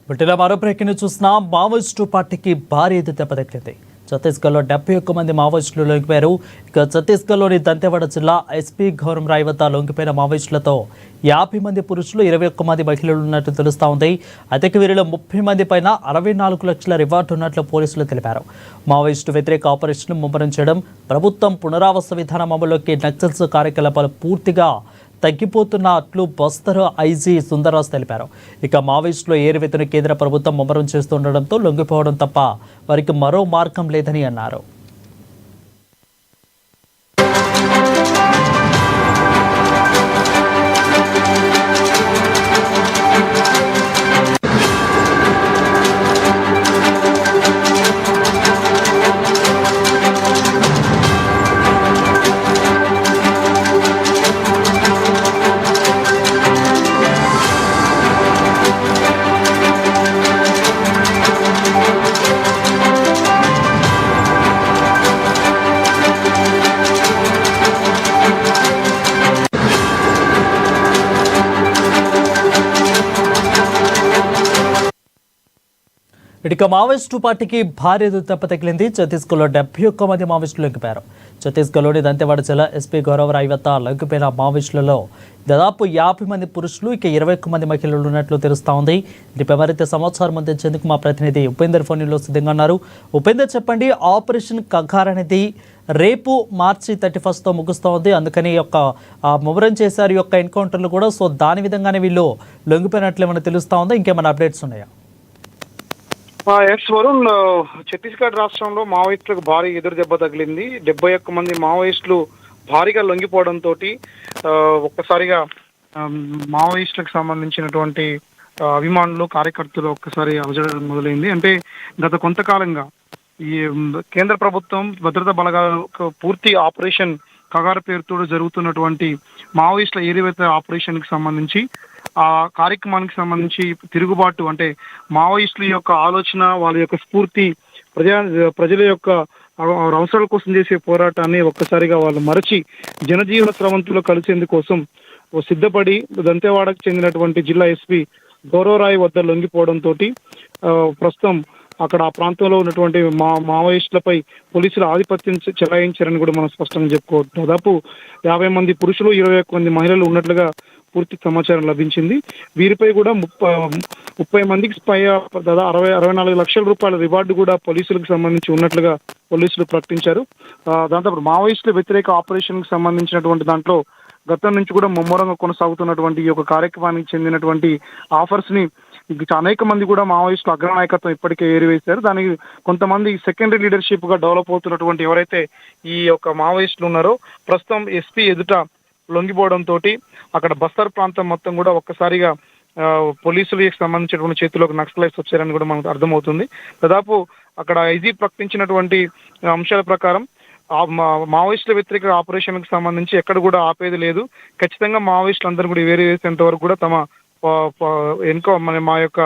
బుట్టిలో మరో బ్రేకింగ్ చూసిన మావోయిస్టు పార్టీకి భారీ ఎదురు దెబ్బతగిలింది. ఛత్తీస్గఢ్లో 71 మంది మావోయిస్టులు లొంగిపోయారు. ఇక ఛత్తీస్గఢ్లోని దంతెవాడ జిల్లా ఎస్పీ గౌరమ్ రాయ్ వద్ద లొంగిపోయిన మావోయిస్టులతో 50 మంది పురుషులు 21 మంది మహిళలు ఉన్నట్టు తెలుస్తా ఉంది. అయితే వీరిలో 30 మంది పైన 64 లక్షల రివార్డు ఉన్నట్లు పోలీసులు తెలిపారు. మావోయిస్టు వ్యతిరేక ఆపరేషన్ ముమ్మరం చేయడం, ప్రభుత్వం పునరావాస విధానం అమలులోకి నక్సల్స్ కార్యకలాపాలు పూర్తిగా తగ్గిపోతున్నట్లు బస్తర్ ఐజీ సుందర్రాజ్ తెలిపారు. ఇక మావోయిస్టులు ఏరువేతను కేంద్ర ప్రభుత్వం ముమ్మరం చేస్తుండటంతో లొంగిపోవడం తప్ప వారికి మరో మార్గం లేదని అన్నారు. ఇక మావోయిస్టు పార్టీకి భారీ దెబ్బ తగిలింది. ఛత్తీస్గఢ్లో 71 మంది మావోయిస్టులు లొంగిపోయారు. ఛత్తీస్గఢ్లోని దంతెవాడ జిల్లా ఎస్పీ గౌరవ్ రాయ్ వద్ద లొంగిపోయిన మావోయిస్టులలో దాదాపు 50 మంది పురుషులు, ఇక 21 మంది మహిళలు ఉన్నట్లు తెలుస్తా ఉంది. దీనిపై మరింత సమాచారం అందించేందుకు మా ప్రతినిధి ఉపేందర్ ఫోన్లో సిద్ధంగా ఉన్నారు. ఉపేందర్, చెప్పండి, ఆపరేషన్ కగార్ అనేది రేపు మార్చి 31తో ముగుస్తూ ఉంది. అందుకని ముమ్మరం చేశారు యొక్క ఎన్కౌంటర్లు కూడా. సో దాని విధంగానే వీళ్ళు లొంగిపోయినట్లు ఏమైనా తెలుస్తా ఉందా? ఇంకేమైనా అప్డేట్స్ ఉన్నాయా? ఎస్ వరుణ్, ఛత్తీస్గఢ్ రాష్ట్రంలో మావోయిస్టులకు భారీ ఎదురు దెబ్బ తగిలింది. 71 మంది మావోయిస్టులు భారీగా లొంగిపోవడంతో ఒక్కసారిగా మావోయిస్టులకు సంబంధించినటువంటి అభిమానులు, కార్యకర్తలు ఒక్కసారి అలజడడం మొదలైంది. అంటే గత కొంతకాలంగా ఈ కేంద్ర ప్రభుత్వం భద్రతా బలగాలకు పూర్తి ఆపరేషన్ కగార్ పేరుతో జరుగుతున్నటువంటి మావోయిస్టుల ఏరివేత ఆపరేషన్ కి సంబంధించి, ఆ కార్యక్రమానికి సంబంధించి తిరుగుబాటు, అంటే మావోయిస్టుల యొక్క ఆలోచన, వాళ్ళ యొక్క స్ఫూర్తి, ప్రజల యొక్క అవసరాల కోసం చేసే పోరాటాన్ని ఒక్కసారిగా వాళ్ళు మరచి జనజీవన స్రవంతిలో కలిసేందుకోసం సిద్ధపడి దంతెవాడకు చెందినటువంటి జిల్లా ఎస్పీ గౌరవ్ రాయ్ వద్ద లొంగిపోవడంతో ప్రస్తుతం అక్కడ ఆ ప్రాంతంలో ఉన్నటువంటి మావోయిస్టులపై పోలీసులు ఆధిపత్యం చెలాయించారని కూడా మనం స్పష్టంగా చెప్పుకోవచ్చు. దాదాపు 50 మంది పురుషులు, 21 మంది మహిళలు ఉన్నట్లుగా పూర్తి సమాచారం లభించింది. వీరిపై కూడా 30 మందికి పై దాదాపు 64 లక్షల రూపాయల రివార్డు కూడా పోలీసులకు సంబంధించి ఉన్నట్లుగా పోలీసులు ప్రకటించారు. దాంతో మావోయిస్టుల వ్యతిరేక ఆపరేషన్ కి సంబంధించినటువంటి దాంట్లో గతం నుంచి కూడా ముమ్మరంగా కొనసాగుతున్నటువంటి ఈ యొక్క కార్యక్రమానికి చెందినటువంటి ఆఫర్స్ ని అనేక మంది కూడా మావోయిస్టుల అగ్రనాయకత్వం ఇప్పటికే ఏరివేశారు. దానికి కొంతమంది సెకండరీ లీడర్షిప్ గా డెవలప్ అవుతున్నటువంటి ఎవరైతే ఈ యొక్క మావోయిస్టులు ఉన్నారో ప్రస్తుతం ఎస్పీ ఎదుట లొంగిపోవడంతో అక్కడ బస్తర్ ప్రాంతం మొత్తం కూడా ఒక్కసారిగా పోలీసులకు సంబంధించినటువంటి చేతిలోకి నక్సలైట్స్ వచ్చారని కూడా మనకు అర్థమవుతుంది. దాదాపు అక్కడ ఐజీ ప్రకటించినటువంటి అంశాల ప్రకారం మావోయిస్టుల వ్యతిరేక ఆపరేషన్ కి సంబంధించి ఎక్కడ కూడా ఆపేది లేదు. ఖచ్చితంగా మావోయిస్టులు అందరూ కూడా వేసేంత వరకు కూడా తమ మా యొక్క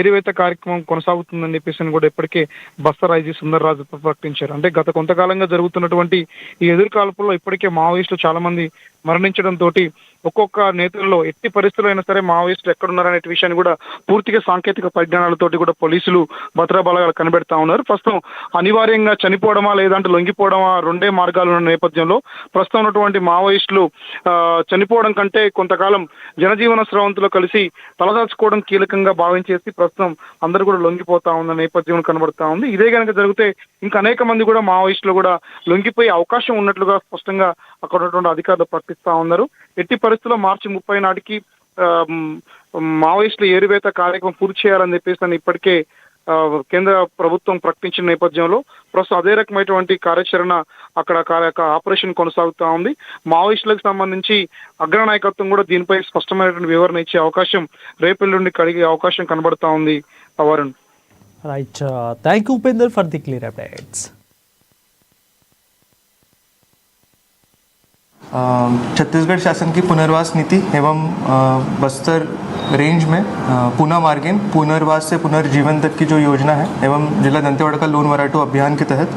ఏరివేత కార్యక్రమం కొనసాగుతుందని చెప్పేసి కూడా ఇప్పటికే బస్తర్ ఐజీ సుందర్రాజ్ ప్రకటించారు. అంటే గత కొంతకాలంగా జరుగుతున్నటువంటి ఈ ఎదురు కాల్పుల్లో ఇప్పటికే మావోయిస్టులు చాలా మంది మరణించడంతో ఒక్కొక్క నేతల్లో ఎట్టి పరిస్థితుల్లో అయినా సరే మావోయిస్టులు ఎక్కడున్నారనే విషయాన్ని కూడా పూర్తిగా సాంకేతిక పరిజ్ఞానాలతోటి కూడా పోలీసులు, భద్రతా బలగాలు కనిపెడతా ఉన్నారు. ప్రస్తుతం అనివార్యంగా చనిపోవడమా లేదంటే లొంగిపోవడమా రెండే మార్గాలు ఉన్న నేపథ్యంలో ప్రస్తుతం ఉన్నటువంటి మావోయిస్టులు చనిపోవడం కంటే కొంతకాలం జనజీవన స్రవంతిలో కలిసి తలదాచుకోవడం కీలకంగా భావించేసి ప్రస్తుతం అందరూ కూడా లొంగిపోతా ఉన్న నేపథ్యం కనబడతా ఉంది. ఇదే కనుక జరిగితే ఇంకా అనేక మంది కూడా మావోయిస్టులు కూడా లొంగిపోయే అవకాశం ఉన్నట్లుగా స్పష్టంగా అక్కడ ఉన్నటువంటి అధికారులు ప్రకటిస్తా ఉన్నారు. ఎట్టి పరిస్థితుల్లో మార్చి 30 నాటికి మావోయిస్టుల ఏరువేత కార్యక్రమం పూర్తి చేయాలని చెప్పేసి ఇప్పటికే కేంద్ర ప్రభుత్వం ప్రకటించిన నేపథ్యంలో ప్రస్తుతం అదే రకమైనటువంటి కార్యాచరణ అక్కడ ఆపరేషన్ కొనసాగుతూ ఉంది. మావోయిస్టులకు సంబంధించి అగ్రనాయకత్వం కూడా దీనిపై స్పష్టమైనటువంటి వివరణ ఇచ్చే అవకాశం రేపెల్లుండి కలిగే అవకాశం కనబడతా ఉంది. Varun, right, thank you Upender for the clear updates. Chhattisgarh शासन की पुनर्वास नीति एवं बस्तर रेंज में पुनः मार्गेन पुनर्वास से पुनर्जीवन तक की जो योजना है एवं जिला दंतेवाड़ा का लोन वराटो अभियान के तहत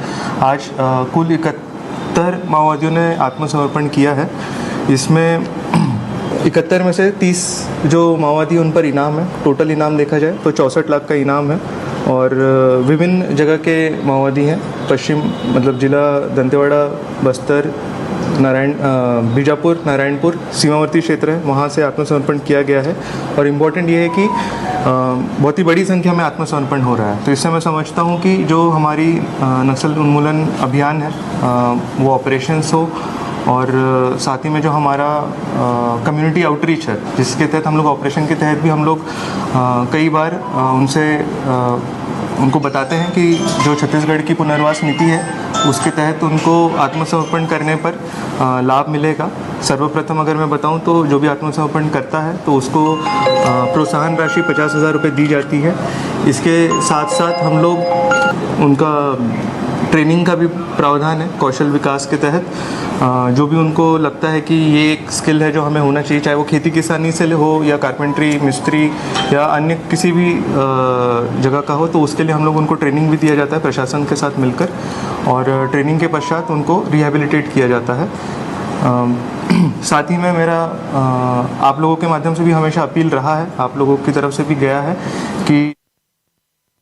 आज कुल 71 माओवादियों ने आत्मसमर्पण किया है। इसमें 71 में से 30 जो माओवादी उन पर इनाम है। टोटल इनाम देखा जाए तो 64 लाख का इनाम है और विभिन्न जगह के माओवादी हैं। पश्चिम मतलब जिला दंतेवाड़ा, बस्तर, बीजापुर, नारायणपुर सीमावर्ती क्षेत्र है, वहाँ से आत्मसमर्पण किया गया है। और इम्पॉर्टेंट ये है कि बहुत ही बड़ी संख्या में आत्मसमर्पण हो रहा है। तो इससे मैं समझता हूँ कि जो हमारी नक्सल उन्मूलन अभियान है वो ऑपरेशंस हो और साथ ही में जो हमारा कम्युनिटी आउटरीच है, जिसके तहत हम लोग ऑपरेशन के तहत भी हम लोग कई बार उनको बताते हैं कि जो छत्तीसगढ़ की पुनर्वास नीति है उसके तहत उनको आत्मसमर्पण करने पर लाभ मिलेगा। सर्वप्रथम अगर मैं बताऊं तो जो भी आत्मसमर्पण करता है तो उसको प्रोत्साहन राशि 50,000 रुपये दी जाती है। इसके साथ साथ हम लोग उनका ट्रेनिंग का भी प्रावधान है कौशल विकास के तहत। जो भी उनको लगता है कि ये एक स्किल है जो हमें होना चाहिए, चाहे वो खेती किसानी से हो या कारपेंट्री, मिस्त्री या अन्य किसी भी जगह का हो, तो उसके लिए हम लोग उनको ट्रेनिंग भी दिया जाता है प्रशासन के साथ मिलकर और ट्रेनिंग के पश्चात उनको रिहेबिलिटेट किया जाता है। साथ ही में मेरा आप लोगों के माध्यम से भी हमेशा अपील रहा है, आप लोगों की तरफ से भी गया है कि